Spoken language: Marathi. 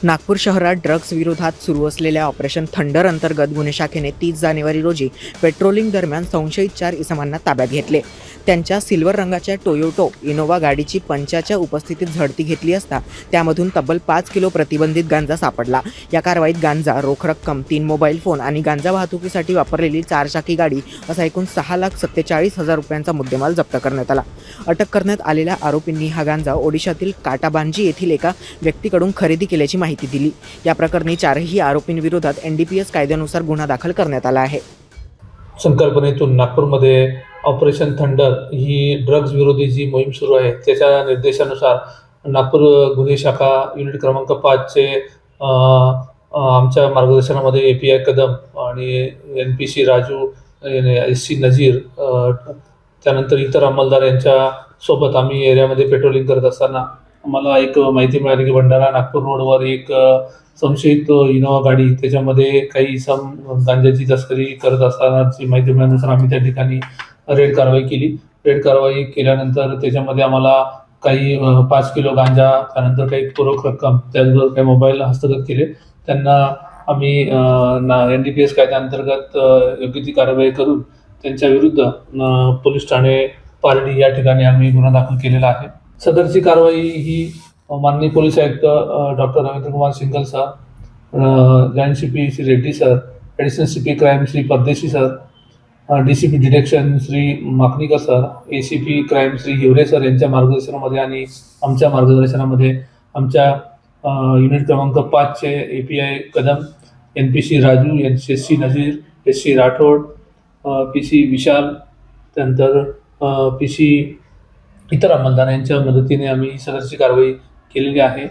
नागपूर शहरात ड्रग्ज विरोधात सुरू असलेल्या ऑपरेशन थंडर अंतर्गत गुन्हे शाखेने 30 जानेवारी रोजी पेट्रोलिंग दरम्यान संशयित 4 इसमांना ताब्यात घेतले। त्यांच्या सिल्वर रंगाच्या टोयोटो इनोवा गाडीची पंचाच्या उपस्थितीत झडती घेतली असता त्यामधून तब्बल 5 किलो प्रतिबंधित गांजा सापडला। या कारवाईत गांजा, रोख रक्कम, 3 मोबाईल फोन आणि गांजा वाहतुकीसाठी वापरलेली 4 चाकी गाडी असा एकूण 6,47,000 रुपयांचा मुद्देमाल जप्त करण्यात आला। अटक करण्यात आलेल्या आरोपींनी हा गांजा ओडिशातील काटाबांजी येथील एका व्यक्तीकडून खरेदी केल्याची माहिती दिली। या प्रकरणी 4ही आरोपींविरोधात NDPS कायद्यानुसार गुन्हा दाखल करण्यात आला आहे। संकल्पनेतून नागपूरमध्ये ऑपरेशन थंडर ही ड्रग्ज विरोधी जी मोहीम सुरू आहे त्याच्या निर्देशानुसार नागपूर गुन्हे शाखा युनिट क्रमांक 5 चे आमच्या मार्गदर्शनामध्ये API कदम आणि NPC राजू, SC नजीर, त्यानंतर इतर अंमलदार यांच्या सोबत आम्ही एरियामध्ये पेट्रोलिंग करत असताना आम्हाला एक माहिती मिळाली की भंडारा नागपूर रोडवर एक संशयित इनोवा गाडी, त्याच्यामध्ये काही गांजाची तस्करी करत असतानाची माहिती मिळाल्यानंतर आम्ही त्या ठिकाणी रेड कारवाई केली। रेड कारवाई केल्यानंतर त्याच्यामध्ये आम्हाला काही 5 किलो गांजा, त्यानंतर काही रोख रक्कम, त्याचबरोबर काही मोबाईल हस्तगत केले। त्यांना आम्ही NDPS कायद्याअंतर्गत योग्य ती कारवाई करून त्यांच्या विरुद्ध पोलीस ठाणे पारडी या ठिकाणी आम्ही गुन्हा दाखल केलेला आहे। सदरची कारवाई ही माननीय पोलीस आयुक्त doctor Ravindra Kumar Singal sir, joint CP Shri Reddy sir, additional CP crime Shri Pardeshi sir, DCP detection Shri Makanikar sir, ACP crime Shri Hiware sir यांच्या मार्गदर्शनामध्ये आणि आमच्या मार्गदर्शनामध्ये आमच्या युनिट क्रमांक 5 चे API Kadam, NPC Raju, SC Nazir, SC Rathod, PC विशाल, त्यानंतर PC इतर अंमलदार यांच्या मदतीने आम्ही सदरची कारवाई केलेली आहे।